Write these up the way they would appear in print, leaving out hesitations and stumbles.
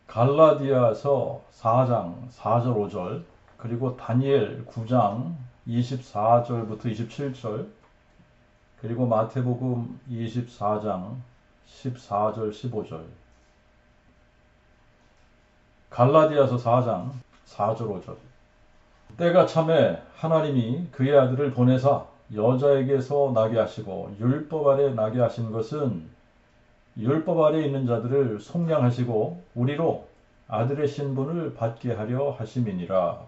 갈라디아서 4장 4절 5절, 그리고 다니엘 9장 24절부터 27절, 그리고 마태복음 24장 14절 15절. 갈라디아서 4장 4절 5절. 때가 참에 하나님이 그의 아들을 보내사 여자에게서 나게 하시고 율법 아래 나게 하신 것은 율법 아래 있는 자들을 속량하시고 우리로 아들의 신분을 받게 하려 하심이니라.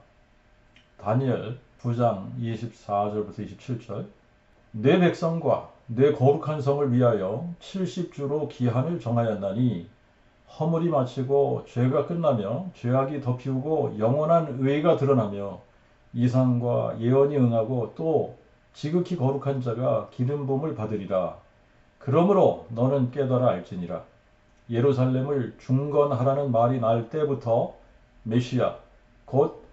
다니엘 9장 24절부터 27절. 내 백성과 내 거룩한 성을 위하여 70주로 기한을 정하였나니 허물이 마치고 죄가 끝나며 죄악이 덮이우고 영원한 의가 드러나며 이상과 예언이 응하고 또 지극히 거룩한 자가 기름 부음을 받으리라. 그러므로 너는 깨달아 알지니라. 예루살렘을 중건하라는 말이 날 때부터 메시아 곧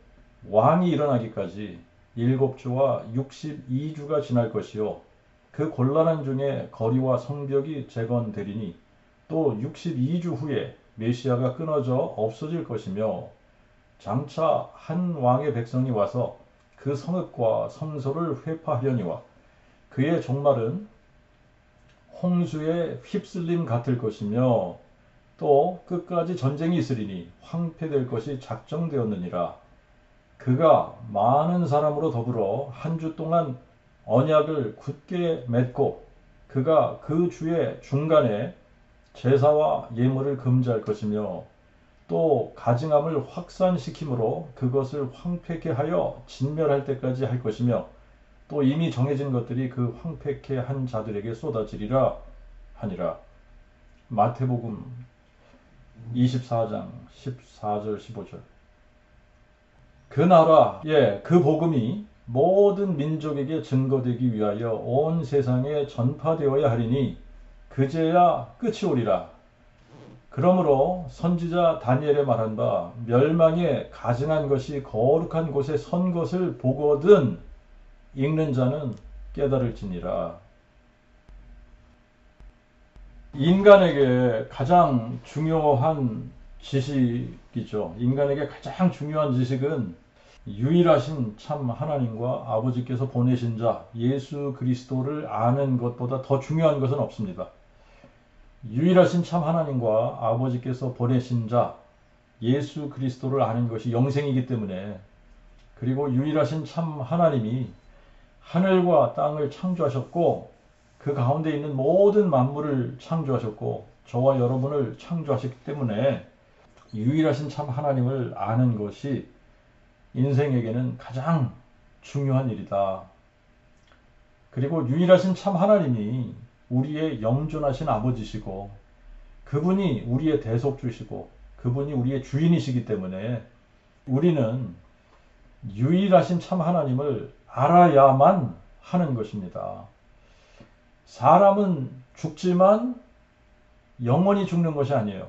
왕이 일어나기까지 7주와 62주가 지날 것이요 그 곤란한 중에 거리와 성벽이 재건되리니 또 62주 후에 메시아가 끊어져 없어질 것이며 장차 한 왕의 백성이 와서 그 성읍과 성소를 회파하려니와 그의 종말은 홍수에 휩쓸림 같을 것이며 또 끝까지 전쟁이 있으리니 황폐될 것이 작정되었느니라. 그가 많은 사람으로 더불어 한 주 동안 언약을 굳게 맺고 그가 그 주의 중간에 제사와 예물을 금지할 것이며 또 가증함을 확산시키므로 그것을 황폐케 하여 진멸할 때까지 할 것이며 또 이미 정해진 것들이 그 황폐케 한 자들에게 쏟아지리라 하니라. 마태복음 24장 14절 15절. 그 나라의 그 복음이 모든 민족에게 증거되기 위하여 온 세상에 전파되어야 하리니 그제야 끝이 오리라. 그러므로 선지자 다니엘의 말한 바 멸망에 가증한 것이 거룩한 곳에 선 것을 보거든 읽는 자는 깨달을지니라. 인간에게 가장 중요한 지식이죠. 인간에게 가장 중요한 지식은 유일하신 참 하나님과 아버지께서 보내신 자 예수 그리스도를 아는 것보다 더 중요한 것은 없습니다. 유일하신 참 하나님과 아버지께서 보내신 자 예수 그리스도를 아는 것이 영생이기 때문에, 그리고 유일하신 참 하나님이 하늘과 땅을 창조하셨고 그 가운데 있는 모든 만물을 창조하셨고 저와 여러분을 창조하셨기 때문에 유일하신 참 하나님을 아는 것이 인생에게는 가장 중요한 일이다. 그리고 유일하신 참 하나님이 우리의 영존하신 아버지시고 그분이 우리의 대속주시고 그분이 우리의 주인이시기 때문에 우리는 유일하신 참 하나님을 알아야만 하는 것입니다. 사람은 죽지만 영원히 죽는 것이 아니에요.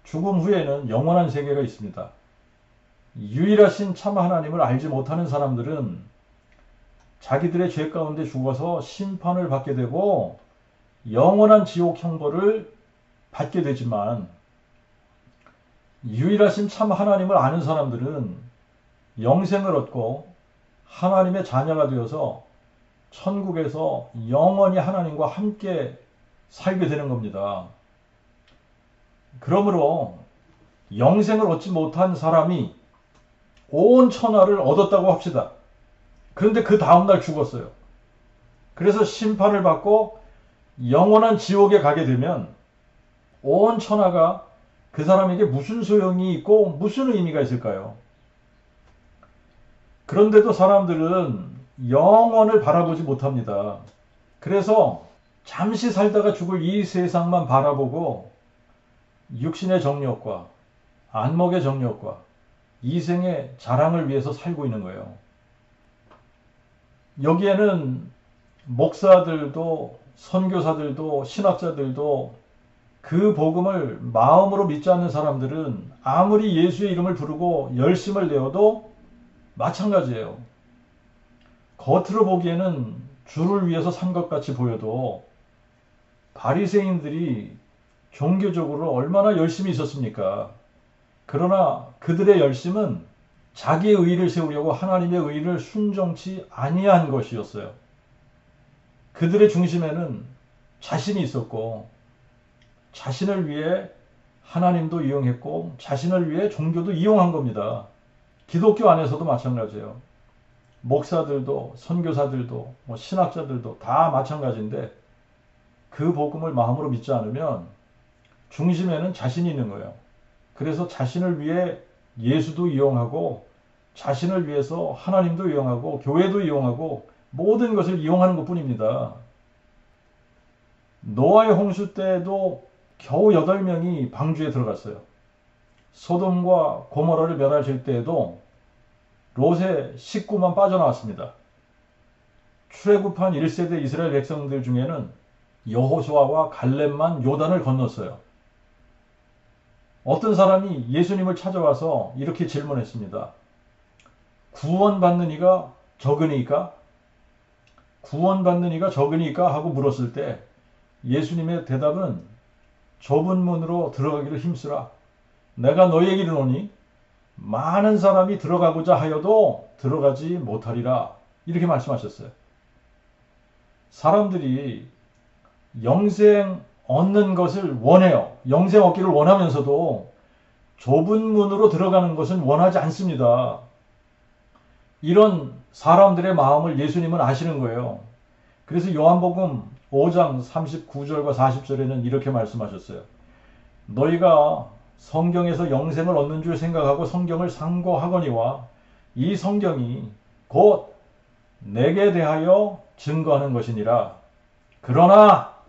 죽음 후에는 영원한 세계가 있습니다. 유일하신 참 하나님을 알지 못하는 사람들은 자기들의 죄 가운데 죽어서 심판을 받게 되고 영원한 지옥 형벌을 받게 되지만, 유일하신 참 하나님을 아는 사람들은 영생을 얻고 하나님의 자녀가 되어서 천국에서 영원히 하나님과 함께 살게 되는 겁니다. 그러므로 영생을 얻지 못한 사람이 온 천하를 얻었다고 합시다. 그런데 그 다음날 죽었어요. 그래서 심판을 받고 영원한 지옥에 가게 되면 온 천하가 그 사람에게 무슨 소용이 있고 무슨 의미가 있을까요? 그런데도 사람들은 영원을 바라보지 못합니다. 그래서 잠시 살다가 죽을 이 세상만 바라보고 육신의 정욕과 안목의 정욕과 이생의 자랑을 위해서 살고 있는 거예요. 여기에는 목사들도 선교사들도 신학자들도 그 복음을 마음으로 믿지 않는 사람들은 아무리 예수의 이름을 부르고 열심을 내어도 마찬가지예요. 겉으로 보기에는 주를 위해서 산 것 같이 보여도 바리새인들이 종교적으로 얼마나 열심히 있었습니까? 그러나 그들의 열심은 자기의 의를 세우려고 하나님의 의를 순종치 아니한 것이었어요. 그들의 중심에는 자신이 있었고 자신을 위해 하나님도 이용했고 자신을 위해 종교도 이용한 겁니다. 기독교 안에서도 마찬가지예요. 목사들도 선교사들도 신학자들도 다 마찬가지인데 그 복음을 마음으로 믿지 않으면 중심에는 자신이 있는 거예요. 그래서 자신을 위해 예수도 이용하고 자신을 위해서 하나님도 이용하고 교회도 이용하고 모든 것을 이용하는 것뿐입니다. 노아의 홍수 때에도 겨우 8명이 방주에 들어갔어요. 소돔과 고모라를 멸하실 때에도 롯의 식구만 빠져나왔습니다. 출애굽한 1세대 이스라엘 백성들 중에는 여호수아와 갈렙만 요단을 건넜어요. 어떤 사람이 예수님을 찾아와서 이렇게 질문했습니다. 구원받는 이가 적으니까? 구원받는 이가 적으니까? 하고 물었을 때 예수님의 대답은 좁은 문으로 들어가기를 힘쓰라. 내가 너에게 이르노니 많은 사람이 들어가고자 하여도 들어가지 못하리라. 이렇게 말씀하셨어요. 사람들이 영생 얻는 것을 원해요. 영생 얻기를 원하면서도 좁은 문으로 들어가는 것은 원하지 않습니다. 이런 사람들의 마음을 예수님은 아시는 거예요. 그래서 요한복음 5장 39절과 40절에는 이렇게 말씀하셨어요. 너희가 성경에서 영생을 얻는 줄 생각하고 성경을 상고하거니와 이 성경이 곧 내게 대하여 증거하는 것이니라. 그러나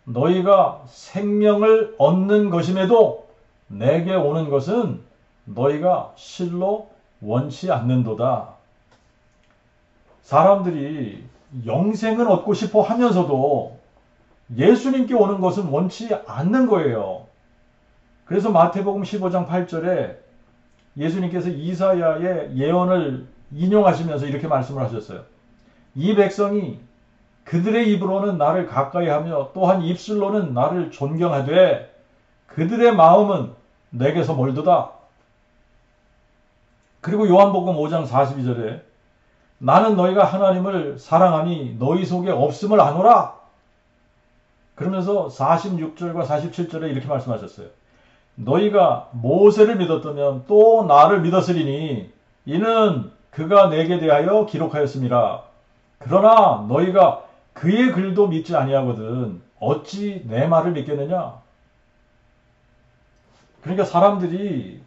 너희가 생명을 얻는 것임에도 내게 오는 것은 너희가 실로 원치 않는도다. 사람들이 영생을 얻고 싶어 하면서도 예수님께 오는 것은 원치 않는 거예요. 그래서 마태복음 15장 8절에 예수님께서 이사야의 예언을 인용하시면서 이렇게 말씀을 하셨어요. 이 백성이 그들의 입으로는 나를 가까이하며 또한 입술로는 나를 존경하되 그들의 마음은 내게서 멀도다. 그리고 요한복음 5장 42절에 나는 너희가 하나님을 사랑하니 너희 속에 없음을 아노라. 그러면서 46절과 47절에 이렇게 말씀하셨어요. 너희가 모세를 믿었다면 또 나를 믿었으리니 이는 그가 내게 대하여 기록하였습니다. 그러나 너희가 그의 글도 믿지 아니하거든 어찌 내 말을 믿겠느냐. 그러니까 사람들이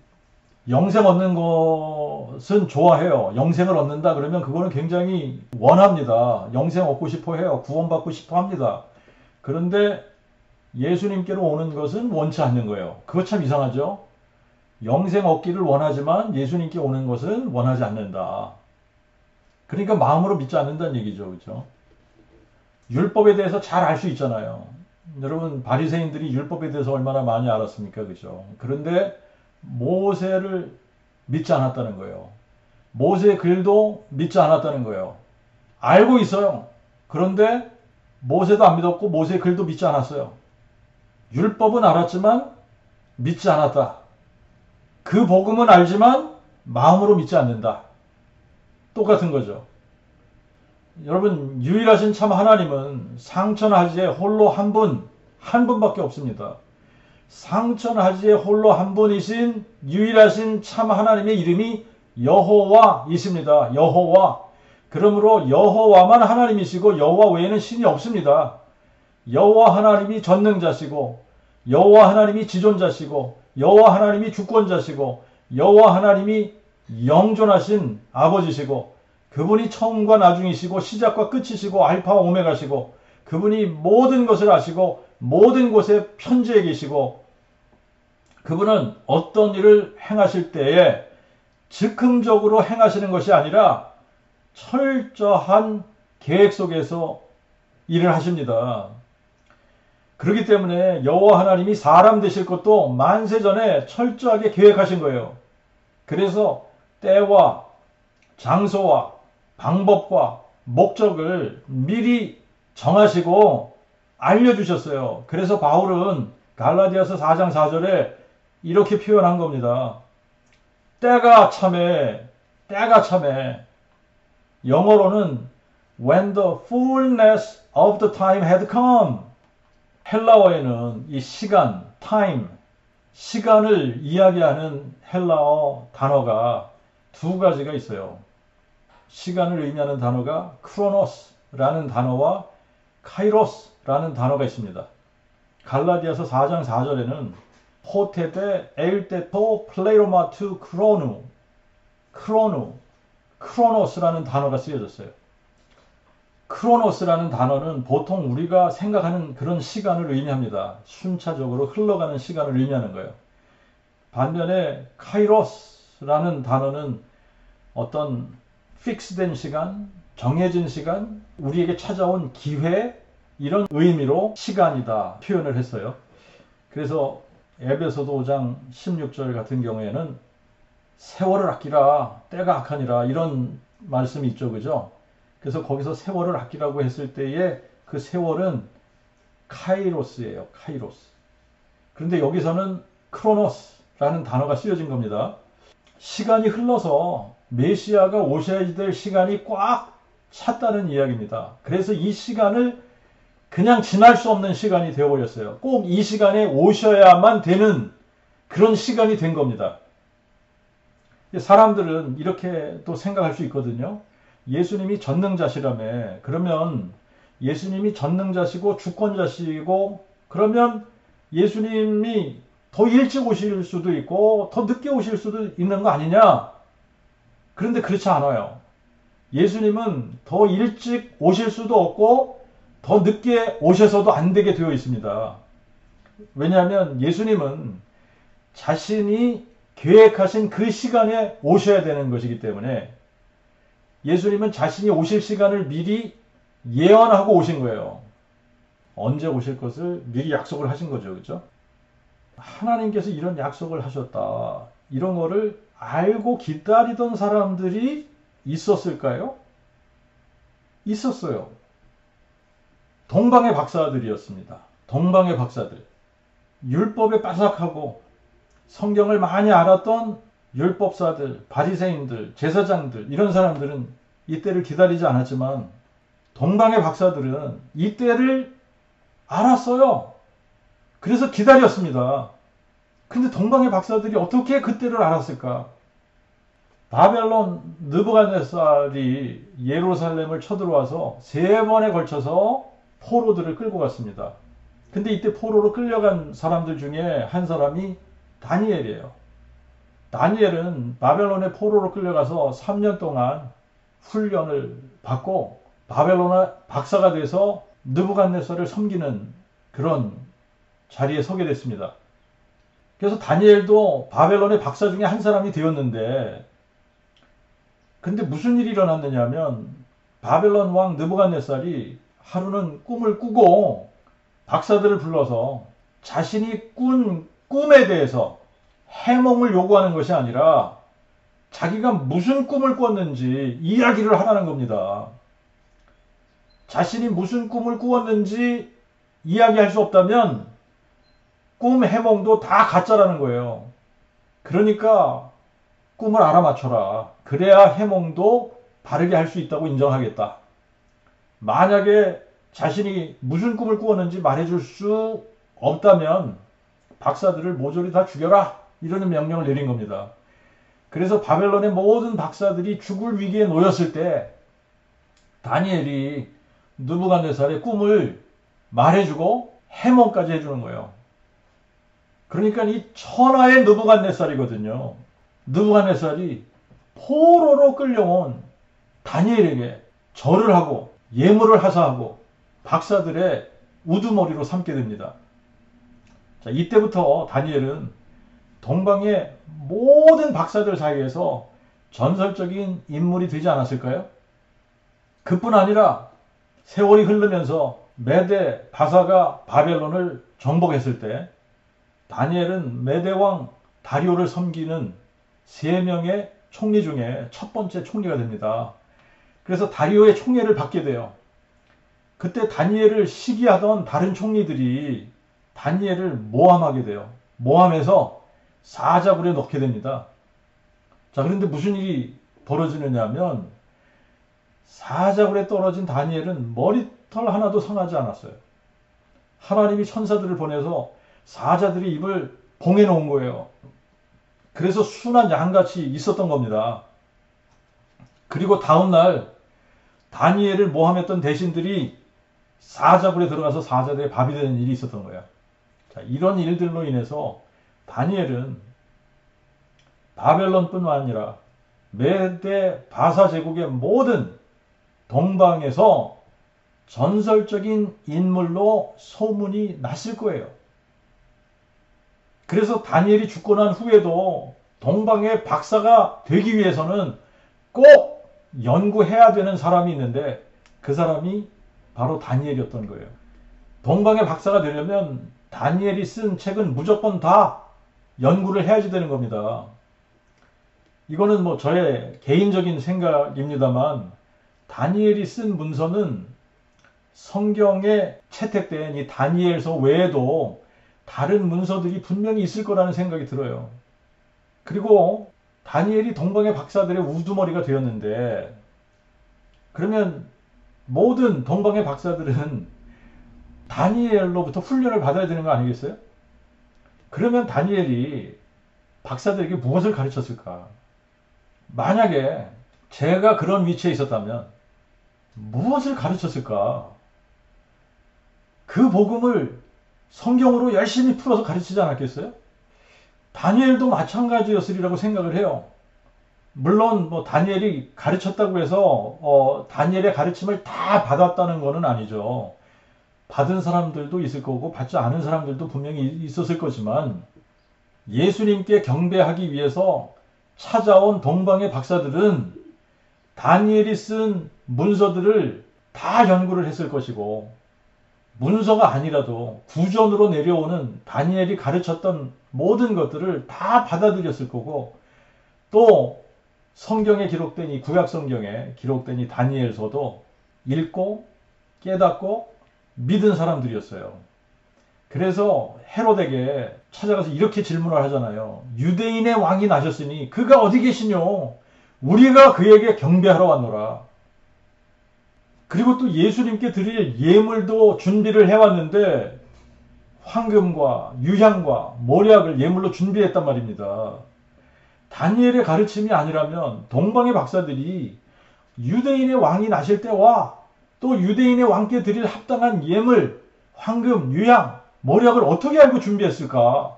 영생 얻는 것은 좋아해요. 영생을 얻는다 그러면 그거는 굉장히 원합니다. 영생 얻고 싶어 해요. 구원받고 싶어 합니다. 그런데 예수님께로 오는 것은 원치 않는 거예요. 그거 참 이상하죠? 영생 얻기를 원하지만 예수님께 오는 것은 원하지 않는다. 그러니까 마음으로 믿지 않는다는 얘기죠. 그렇죠? 율법에 대해서 잘 알 수 있잖아요. 여러분 바리새인들이 율법에 대해서 얼마나 많이 알았습니까? 그죠? 그런데 모세를 믿지 않았다는 거예요. 모세의 글도 믿지 않았다는 거예요. 알고 있어요. 그런데 모세도 안 믿었고 모세의 글도 믿지 않았어요. 율법은 알았지만 믿지 않았다. 그 복음은 알지만 마음으로 믿지 않는다. 똑같은 거죠. 여러분 유일하신 참 하나님은 상천하지에 홀로 한 분밖에 없습니다. 상천하지에 홀로 한 분이신 유일하신 참 하나님의 이름이 여호와이십니다. 여호와. 그러므로 여호와만 하나님이시고 여호와 외에는 신이 없습니다. 여호와 하나님이 전능자시고 여호와 하나님이 지존자시고 여호와 하나님이 주권자시고 여호와 하나님이 영존하신 아버지시고 그분이 처음과 나중이시고 시작과 끝이시고 알파와 오메가시고 그분이 모든 것을 아시고 모든 곳에 편지해 계시고 그분은 어떤 일을 행하실 때에 즉흥적으로 행하시는 것이 아니라 철저한 계획 속에서 일을 하십니다. 그렇기 때문에 여호와 하나님이 사람 되실 것도 만세전에 철저하게 계획하신 거예요. 그래서 때와 장소와 방법과 목적을 미리 정하시고 알려주셨어요. 그래서 바울은 갈라디아서 4장 4절에 이렇게 표현한 겁니다. 때가 참해. 때가 참해. 영어로는 when the fullness of the time had come. 헬라어에는 이 시간, time, 시간을 이야기하는 헬라어 단어가 두 가지가 있어요. 시간을 의미하는 단어가 크로노스라는 단어와 카이로스라는 단어가 있습니다. 갈라디아서 4장 4절에는 호테데 에일테토 플레이로마투 크로노스라는 단어가 쓰여졌어요. 크로노스라는 단어는 보통 우리가 생각하는 그런 시간을 의미합니다. 순차적으로 흘러가는 시간을 의미하는 거예요. 반면에 카이로스라는 단어는 어떤 픽스된 시간, 정해진 시간, 우리에게 찾아온 기회, 이런 의미로 시간이다 표현을 했어요. 그래서 에베소서 5장 16절 같은 경우에는 세월을 아끼라 때가 악하니라 이런 말씀이 있죠. 그죠? 그래서 거기서 세월을 아끼라고 했을 때에 그 세월은 카이로스예요. 카이로스. 그런데 여기서는 크로노스라는 단어가 쓰여진 겁니다. 시간이 흘러서 메시아가 오셔야 될 시간이 꽉 찼다는 이야기입니다. 그래서 이 시간을 그냥 지날 수 없는 시간이 되어버렸어요. 꼭 이 시간에 오셔야만 되는 그런 시간이 된 겁니다. 사람들은 이렇게 또 생각할 수 있거든요. 예수님이 전능자시라며. 그러면 예수님이 전능자시고 주권자시고 그러면 예수님이 더 일찍 오실 수도 있고 더 늦게 오실 수도 있는 거 아니냐? 그런데 그렇지 않아요. 예수님은 더 일찍 오실 수도 없고 더 늦게 오셔서도 안 되게 되어 있습니다. 왜냐하면 예수님은 자신이 계획하신 그 시간에 오셔야 되는 것이기 때문에 예수님은 자신이 오실 시간을 미리 예언하고 오신 거예요. 언제 오실 것을 미리 약속을 하신 거죠. 그렇죠? 하나님께서 이런 약속을 하셨다. 이런 거를 알고 기다리던 사람들이 있었을까요? 있었어요. 동방의 박사들이었습니다. 동방의 박사들. 율법에 빠삭하고 성경을 많이 알았던 율법사들, 바리새인들, 제사장들 이런 사람들은 이때를 기다리지 않았지만 동방의 박사들은 이때를 알았어요. 그래서 기다렸습니다. 근데 동방의 박사들이 어떻게 그때를 알았을까? 바벨론 느부갓네살이 예루살렘을 쳐들어와서 3번에 걸쳐서 포로들을 끌고 갔습니다. 근데 이때 포로로 끌려간 사람들 중에 한 사람이 다니엘이에요. 다니엘은 바벨론의 포로로 끌려가서 3년 동안 훈련을 받고 바벨론의 박사가 돼서 느부갓네살을 섬기는 그런 자리에 서게 됐습니다. 그래서 다니엘도 바벨론의 박사 중에 한 사람이 되었는데 근데 무슨 일이 일어났느냐면 바벨론 왕 느부갓네살이 하루는 꿈을 꾸고 박사들을 불러서 자신이 꾼 꿈에 대해서 해몽을 요구하는 것이 아니라 자기가 무슨 꿈을 꿨는지 이야기를 하라는 겁니다. 자신이 무슨 꿈을 꾸었는지 이야기할 수 없다면 꿈 해몽도 다 가짜라는 거예요. 그러니까 꿈을 알아맞혀라. 그래야 해몽도 바르게 할 수 있다고 인정하겠다. 만약에 자신이 무슨 꿈을 꾸었는지 말해줄 수 없다면 박사들을 모조리 다 죽여라. 이런 명령을 내린 겁니다. 그래서 바벨론의 모든 박사들이 죽을 위기에 놓였을 때 다니엘이 느부갓네살의 꿈을 말해주고 해몽까지 해주는 거예요. 그러니까 이 천하의 느부갓네살이거든요. 느부갓네살이 포로로 끌려온 다니엘에게 절을 하고 예물을 하사하고 박사들의 우두머리로 삼게 됩니다. 자, 이때부터 다니엘은 동방의 모든 박사들 사이에서 전설적인 인물이 되지 않았을까요? 그뿐 아니라 세월이 흐르면서 메데 바사가 바벨론을 정복했을 때 다니엘은 메대왕 다리오를 섬기는 3명의 총리 중에 첫 번째 총리가 됩니다. 그래서 다리오의 총애를 받게 돼요. 그때 다니엘을 시기하던 다른 총리들이 다니엘을 모함하게 돼요. 모함해서 사자굴에 넣게 됩니다. 자, 그런데 무슨 일이 벌어지느냐 하면 사자굴에 떨어진 다니엘은 머리털 하나도 상하지 않았어요. 하나님이 천사들을 보내서 사자들이 입을 봉해 놓은 거예요. 그래서 순한 양같이 있었던 겁니다. 그리고 다음날 다니엘을 모함했던 대신들이 사자굴에 들어가서 사자들의 밥이 되는 일이 있었던 거예요. 자, 이런 일들로 인해서 다니엘은 바벨론뿐만 아니라 메대 바사 제국의 모든 동방에서 전설적인 인물로 소문이 났을 거예요. 그래서 다니엘이 죽고 난 후에도 동방의 박사가 되기 위해서는 꼭 연구해야 되는 사람이 있는데 그 사람이 바로 다니엘이었던 거예요. 동방의 박사가 되려면 다니엘이 쓴 책은 무조건 다 연구를 해야지 되는 겁니다. 이거는 뭐 저의 개인적인 생각입니다만 다니엘이 쓴 문서는 성경에 채택된 이 다니엘서 외에도 다른 문서들이 분명히 있을 거라는 생각이 들어요. 그리고 다니엘이 동방의 박사들의 우두머리가 되었는데 그러면 모든 동방의 박사들은 다니엘로부터 훈련을 받아야 되는 거 아니겠어요? 그러면 다니엘이 박사들에게 무엇을 가르쳤을까? 만약에 제가 그런 위치에 있었다면 무엇을 가르쳤을까? 그 복음을 성경으로 열심히 풀어서 가르치지 않았겠어요? 다니엘도 마찬가지였으리라고 생각을 해요. 물론 뭐 다니엘이 가르쳤다고 해서 다니엘의 가르침을 다 받았다는 것은 아니죠. 받은 사람들도 있을 거고 받지 않은 사람들도 분명히 있었을 거지만 예수님께 경배하기 위해서 찾아온 동방의 박사들은 다니엘이 쓴 문서들을 다 연구를 했을 것이고 문서가 아니라도 구전으로 내려오는 다니엘이 가르쳤던 모든 것들을 다 받아들였을 거고 또 성경에 기록된 이 구약 성경에 기록된 이 다니엘서도 읽고 깨닫고 믿은 사람들이었어요. 그래서 헤롯에게 찾아가서 이렇게 질문을 하잖아요. 유대인의 왕이 나셨으니 그가 어디 계시뇨? 우리가 그에게 경배하러 왔노라. 그리고 또 예수님께 드릴 예물도 준비를 해왔는데 황금과 유향과 모략을 예물로 준비했단 말입니다. 다니엘의 가르침이 아니라면 동방의 박사들이 유대인의 왕이 나실 때와 또 유대인의 왕께 드릴 합당한 예물, 황금, 유향, 모략을 어떻게 알고 준비했을까?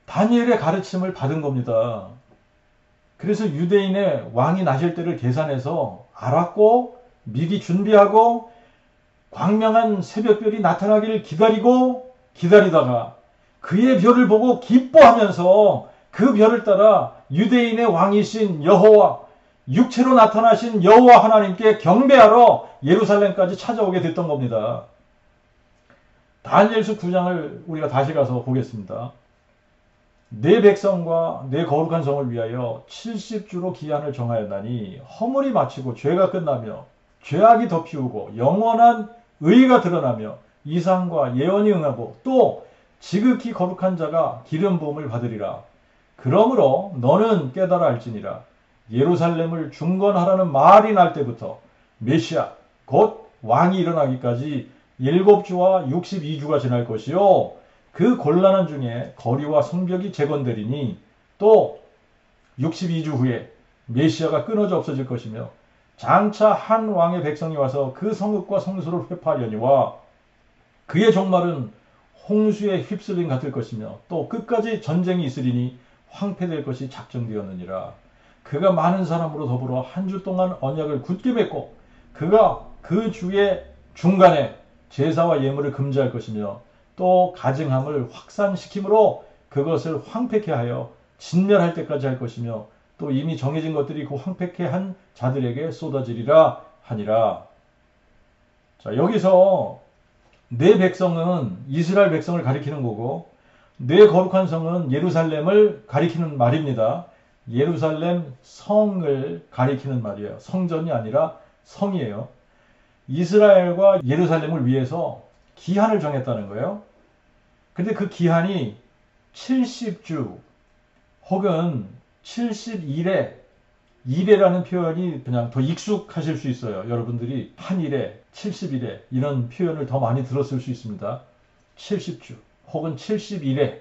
다니엘의 가르침을 받은 겁니다. 그래서 유대인의 왕이 나실 때를 계산해서 알았고 미리 준비하고 광명한 새벽별이 나타나기를 기다리다가 그의 별을 보고 기뻐하면서 그 별을 따라 유대인의 왕이신 여호와, 육체로 나타나신 여호와 하나님께 경배하러 예루살렘까지 찾아오게 됐던 겁니다. 다니엘서 9장을 우리가 다시 가서 보겠습니다. 내 백성과 내 거룩한 성을 위하여 70주로 기한을 정하였나니 허물이 마치고 죄가 끝나며 죄악이 덮이우고 영원한 의가 드러나며 이상과 예언이 응하고 또 지극히 거룩한 자가 기름 부음을 받으리라. 그러므로 너는 깨달아 알지니라. 예루살렘을 중건하라는 말이 날 때부터 메시아 곧 왕이 일어나기까지 7주와 62주가 지날 것이요 그 곤란한 중에 거리와 성벽이 재건되리니 또 62주 후에 메시아가 끊어져 없어질 것이며 장차 한 왕의 백성이 와서 그 성읍과 성소를 회파하려니와 그의 종말은 홍수에 휩쓸림 같을 것이며 또 끝까지 전쟁이 있으리니 황폐될 것이 작정되었느니라. 그가 많은 사람으로 더불어 한 주 동안 언약을 굳게 맺고 그가 그 주의 중간에 제사와 예물을 금지할 것이며 또 가증함을 확산시킴으로 그것을 황폐케 하여 진멸할 때까지 할 것이며 또 이미 정해진 것들이 그 황폐케 한 자들에게 쏟아지리라 하니라. 자, 여기서 내 백성은 이스라엘 백성을 가리키는 거고 내 거룩한 성은 예루살렘을 가리키는 말입니다. 예루살렘 성을 가리키는 말이에요. 성전이 아니라 성이에요. 이스라엘과 예루살렘을 위해서 기한을 정했다는 거예요. 근데 그 기한이 70주 혹은 71회, 일회라는 표현이 그냥 더 익숙하실 수 있어요. 여러분들이 한 일에, 70일에 이런 표현을 더 많이 들었을 수 있습니다. 70주 혹은 71회,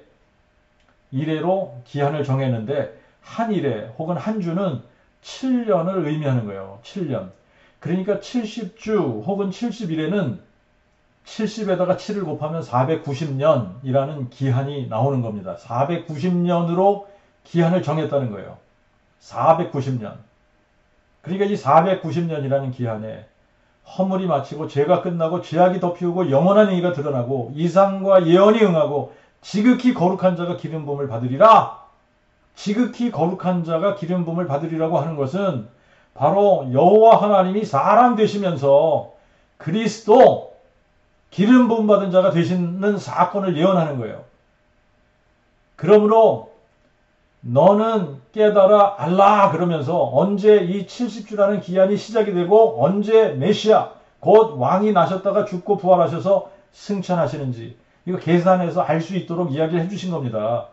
일회로 기한을 정했는데 한 일회 혹은 한 주는 7년을 의미하는 거예요. 7년. 그러니까 70주 혹은 71회는 70에다가 7을 곱하면 490년이라는 기한이 나오는 겁니다. 490년으로 기한을 정했다는 거예요. 490년. 그러니까 이 490년이라는 기한에 허물이 마치고 죄가 끝나고 죄악이 덮이고 영원한 의가 드러나고 이상과 예언이 응하고 지극히 거룩한 자가 기름 부음을 받으리라. 지극히 거룩한 자가 기름 부음을 받으리라고 하는 것은 바로 여호와 하나님이 사람 되시면서 그리스도 기름 부음 받은 자가 되시는 사건을 예언하는 거예요. 그러므로 너는 깨달아 알라 그러면서 언제 이 70주라는 기한이 시작이 되고 언제 메시아 곧 왕이 나셨다가 죽고 부활하셔서 승천하시는지 이거 계산해서 알 수 있도록 이야기를 해주신 겁니다.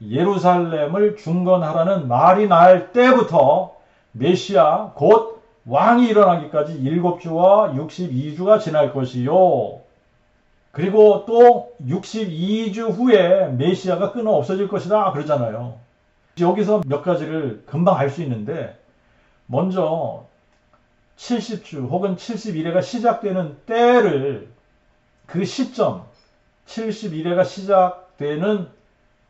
예루살렘을 중건하라는 말이 날 때부터 메시아 곧 왕이 일어나기까지 7주와 62주가 지날 것이요. 그리고 또 62주 후에 메시아가 끊어 없어질 것이다 그러잖아요. 여기서 몇 가지를 금방 알 수 있는데 먼저 70주 혹은 71회가 시작되는 때를 그 시점 71회가 시작되는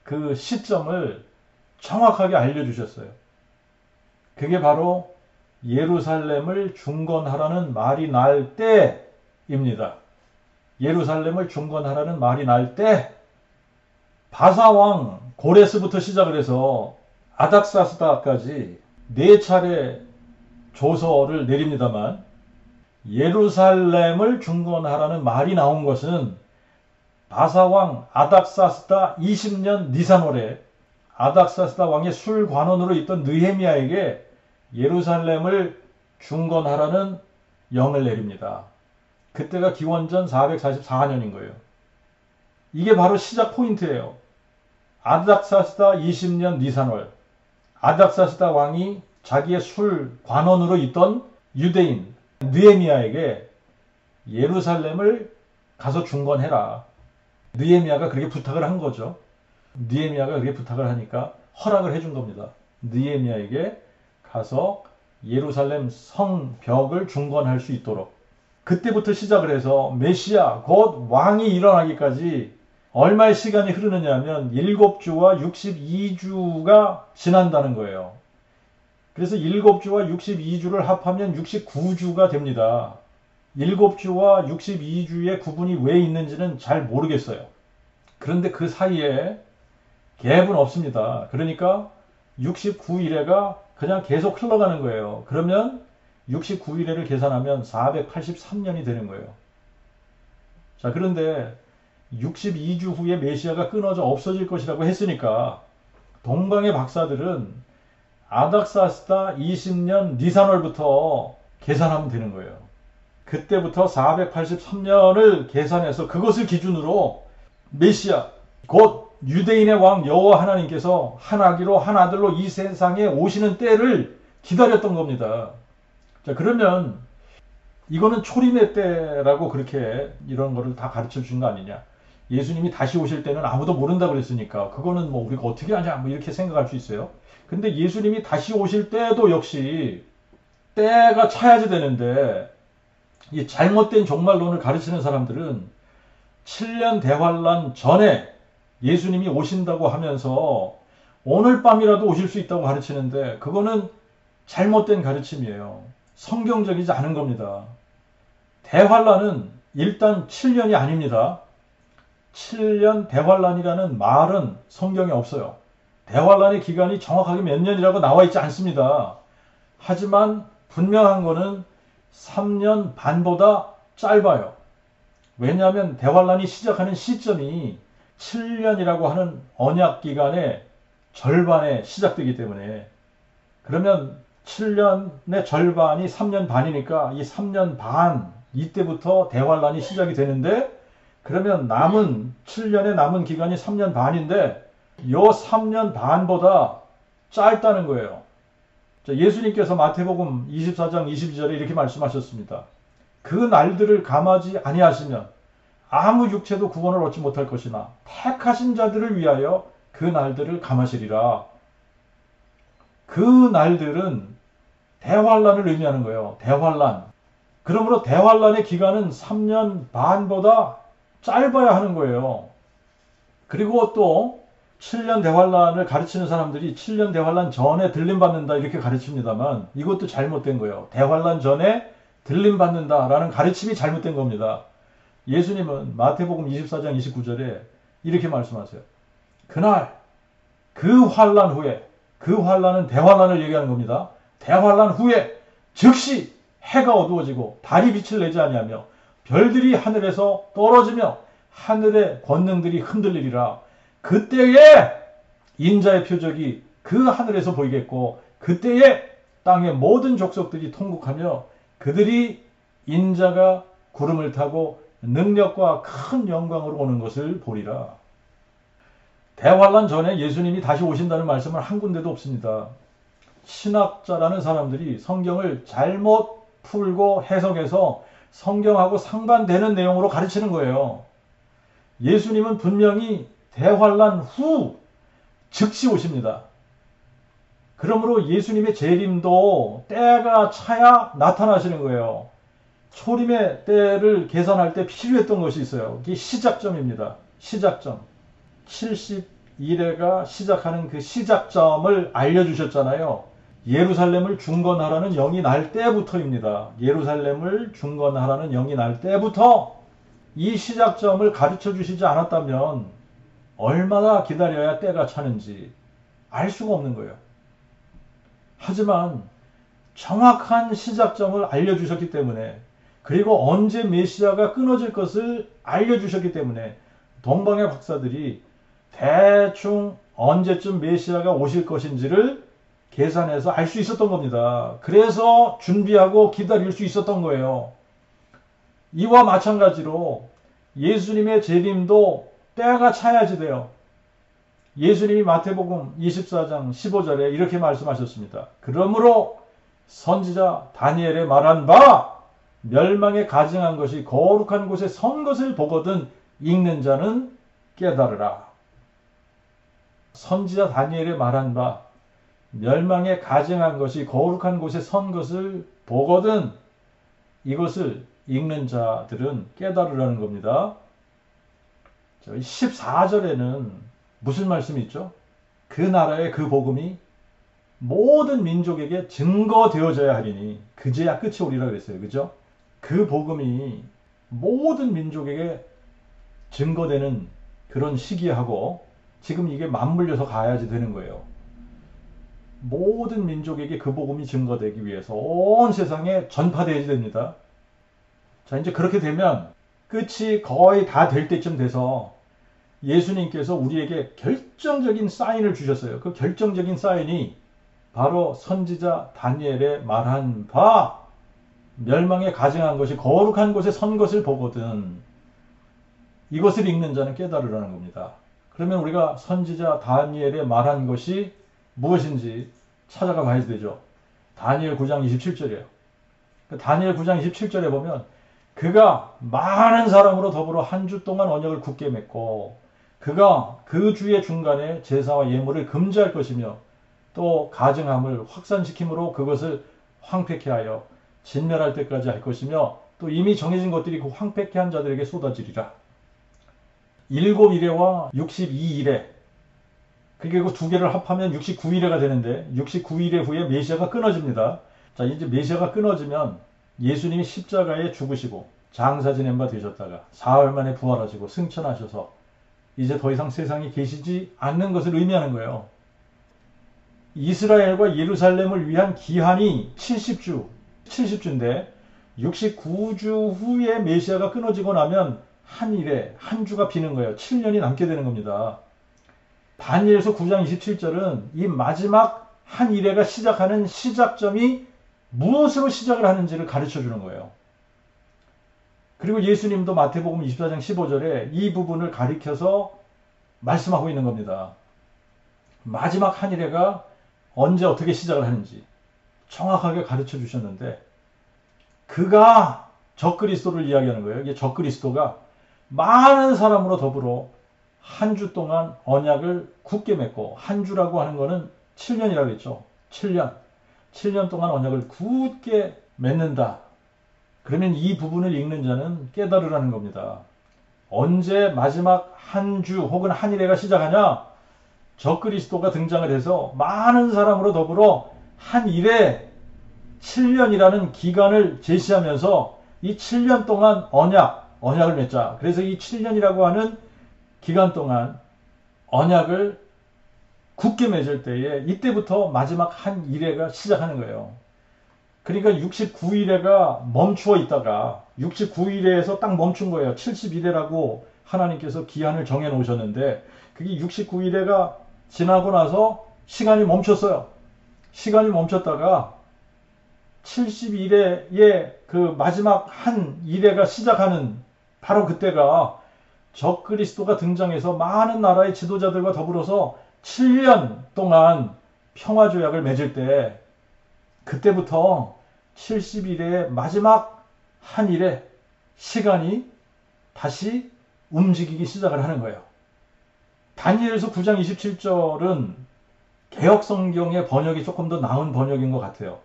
그 시점을 정확하게 알려주셨어요. 그게 바로 예루살렘을 중건하라는 말이 날 때입니다. 예루살렘을 중건하라는 말이 날 때 바사왕 고레스부터 시작을 해서 아닥사스다까지 4차례 조서를 내립니다만 예루살렘을 중건하라는 말이 나온 것은 바사왕 아닥사스다 20년 니산월에 아닥사스다 왕의 술관원으로 있던 느헤미야에게 예루살렘을 중건하라는 영을 내립니다. 그때가 기원전 444년인 거예요. 이게 바로 시작 포인트예요. 아닥사스다 20년 니산월 아닥사스다 왕이 자기의 술관원으로 있던 유대인 느헤미야에게 예루살렘을 가서 중건해라. 느헤미야가 그렇게 부탁을 한 거죠. 느헤미야가 그렇게 부탁을 하니까 허락을 해준 겁니다. 느헤미야에게 가서 예루살렘 성벽을 중건할 수 있도록. 그때부터 시작을 해서 메시아 곧 왕이 일어나기까지 얼마의 시간이 흐르느냐 하면 7주와 62주가 지난다는 거예요. 그래서 7주와 62주를 합하면 69주가 됩니다. 7주와 62주의 구분이 왜 있는지는 잘 모르겠어요. 그런데 그 사이에 갭은 없습니다. 그러니까 69일에가 그냥 계속 흘러가는 거예요. 그러면 69일에를 계산하면 483년이 되는 거예요. 자, 그런데 62주 후에 메시아가 끊어져 없어질 것이라고 했으니까 동방의 박사들은 아닥사스다 20년 니산월부터 계산하면 되는 거예요. 그때부터 483년을 계산해서 그것을 기준으로 메시아 곧 유대인의 왕 여호와 하나님께서 한 아기로 한 아들로 이 세상에 오시는 때를 기다렸던 겁니다. 자, 그러면 이거는 초림의 때라고 그렇게 이런 거를 다 가르쳐 준 거 아니냐. 예수님이 다시 오실 때는 아무도 모른다 그랬으니까 그거는 뭐 우리가 어떻게 하냐 뭐 이렇게 생각할 수 있어요. 근데 예수님이 다시 오실 때도 역시 때가 차야지 되는데 이 잘못된 종말론을 가르치는 사람들은 7년 대환란 전에 예수님이 오신다고 하면서 오늘 밤이라도 오실 수 있다고 가르치는데 그거는 잘못된 가르침이에요. 성경적이지 않은 겁니다. 대환란은 일단 7년이 아닙니다. 7년 대환란이라는 말은 성경에 없어요. 대환란의 기간이 정확하게 몇 년이라고 나와 있지 않습니다. 하지만 분명한 거는 3년 반보다 짧아요. 왜냐하면 대환란이 시작하는 시점이 7년이라고 하는 언약 기간의 절반에 시작되기 때문에 그러면 7년의 절반이 3년 반이니까 이 3년 반 이때부터 대환란이 시작이 되는데 그러면 남은 7년의 남은 기간이 3년 반인데 요 3년 반보다 짧다는 거예요. 예수님께서 마태복음 24장 22절에 이렇게 말씀하셨습니다. 그 날들을 감하지 아니하시면 아무 육체도 구원을 얻지 못할 것이나 택하신 자들을 위하여 그 날들을 감하시리라. 그 날들은 대환란을 의미하는 거예요. 대환란. 그러므로 대환란의 기간은 3년 반보다 짧아야 하는 거예요. 그리고 또 7년 대환란을 가르치는 사람들이 7년 대환란 전에 들림받는다 이렇게 가르칩니다만 이것도 잘못된 거예요. 대환란 전에 들림받는다라는 가르침이 잘못된 겁니다. 예수님은 마태복음 24장 29절에 이렇게 말씀하세요. 그날 그 환란 후에, 그 환란은 대환란을 얘기하는 겁니다. 대환란 후에 즉시 해가 어두워지고 달이 빛을 내지 아니하며 별들이 하늘에서 떨어지며 하늘의 권능들이 흔들리리라. 그때에 인자의 표적이 그 하늘에서 보이겠고 그때에 땅의 모든 족속들이 통곡하며 그들이 인자가 구름을 타고 능력과 큰 영광으로 오는 것을 보리라. 대환란 전에 예수님이 다시 오신다는 말씀은 한 군데도 없습니다. 신학자라는 사람들이 성경을 잘못 풀고 해석해서 성경하고 상반되는 내용으로 가르치는 거예요. 예수님은 분명히 대환란 후 즉시 오십니다. 그러므로 예수님의 재림도 때가 차야 나타나시는 거예요. 초림의 때를 계산할 때 필요했던 것이 있어요. 이게 시작점입니다. 시작점. 70일에가 시작하는 그 시작점을 알려주셨잖아요. 예루살렘을 중건하라는 영이 날 때부터입니다. 예루살렘을 중건하라는 영이 날 때부터 이 시작점을 가르쳐 주시지 않았다면 얼마나 기다려야 때가 차는지 알 수가 없는 거예요. 하지만 정확한 시작점을 알려주셨기 때문에 그리고 언제 메시아가 끊어질 것을 알려주셨기 때문에 동방의 박사들이 대충 언제쯤 메시아가 오실 것인지를 계산해서 알 수 있었던 겁니다. 그래서 준비하고 기다릴 수 있었던 거예요. 이와 마찬가지로 예수님의 재림도 때가 차야지 돼요. 예수님이 마태복음 24장 15절에 이렇게 말씀하셨습니다. 그러므로 선지자 다니엘의 말한 바 멸망에 가증한 것이 거룩한 곳에 선 것을 보거든 읽는 자는 깨달으라. 선지자 다니엘의 말한 바 멸망에 가증한 것이 거룩한 곳에 선 것을 보거든 이것을 읽는 자들은 깨달으라는 겁니다. 14절에는 무슨 말씀이 있죠? 그 나라의 그 복음이 모든 민족에게 증거되어져야 하리니 그제야 끝이 오리라 그랬어요. 그죠? 그 복음이 모든 민족에게 증거되는 그런 시기하고 지금 이게 맞물려서 가야지 되는 거예요. 모든 민족에게 그 복음이 증거되기 위해서 온 세상에 전파되어야 됩니다. 자, 이제 그렇게 되면 끝이 거의 다 될 때쯤 돼서 예수님께서 우리에게 결정적인 사인을 주셨어요. 그 결정적인 사인이 바로 선지자 다니엘의 말한 바 멸망에 가증한 것이 거룩한 곳에 선 것을 보거든 이것을 읽는 자는 깨달으라는 겁니다. 그러면 우리가 선지자 다니엘의 말한 것이 무엇인지 찾아가 봐야 되죠. 다니엘 9장 27절이에요. 다니엘 9장 27절에 보면 그가 많은 사람으로 더불어 한 주 동안 언약을 굳게 맺고 그가 그 주의 중간에 제사와 예물을 금지할 것이며 또 가증함을 확산시킴으로 그것을 황폐케 하여 진멸할 때까지 할 것이며 또 이미 정해진 것들이 그 황폐케 한 자들에게 쏟아지리라. 7일에와 62일에 그리고 두 개를 합하면 69일에가 되는데 69일 후에 메시아가 끊어집니다. 자, 이제 메시아가 끊어지면 예수님이 십자가에 죽으시고 장사 지낸 바 되셨다가 사흘 만에 부활하시고 승천하셔서 이제 더 이상 세상에 계시지 않는 것을 의미하는 거예요. 이스라엘과 예루살렘을 위한 기한이 70주인데 69주 후에 메시아가 끊어지고 나면 한 일에 한 주가 비는 거예요. 7년이 남게 되는 겁니다. 다니엘서 9장 27절은 이 마지막 한 일회가 시작하는 시작점이 무엇으로 시작을 하는지를 가르쳐 주는 거예요. 그리고 예수님도 마태복음 24장 15절에 이 부분을 가리켜서 말씀하고 있는 겁니다. 마지막 한 일회가 언제 어떻게 시작을 하는지 정확하게 가르쳐 주셨는데, 그가 적그리스도를 이야기하는 거예요. 이게 적그리스도가 많은 사람으로 더불어 한 주 동안 언약을 굳게 맺고, 한 주라고 하는 거는 7년이라고 했죠. 7년. 7년 동안 언약을 굳게 맺는다. 그러면 이 부분을 읽는 자는 깨달으라는 겁니다. 언제 마지막 한 주 혹은 한 일회가 시작하냐? 적그리스도가 등장을 해서 많은 사람으로 더불어 한 일회 7년이라는 기간을 제시하면서 이 7년 동안 언약을 맺자. 그래서 이 7년이라고 하는 기간 동안 언약을 굳게 맺을 때에 이때부터 마지막 한 일회가 시작하는 거예요. 그러니까 69일회가 멈추어 있다가 69일회에서 딱 멈춘 거예요. 71회라고 하나님께서 기한을 정해 놓으셨는데, 그게 69일회가 지나고 나서 시간이 멈췄어요. 시간이 멈췄다가 71회의 그 마지막 한 일회가 시작하는 바로 그때가 적그리스도가 등장해서 많은 나라의 지도자들과 더불어서 7년 동안 평화조약을 맺을 때, 그때부터 70일의 마지막 한 일에 시간이 다시 움직이기 시작을 하는 거예요. 다니엘서 9장 27절은 개역성경의 번역이 조금 더 나은 번역인 것 같아요.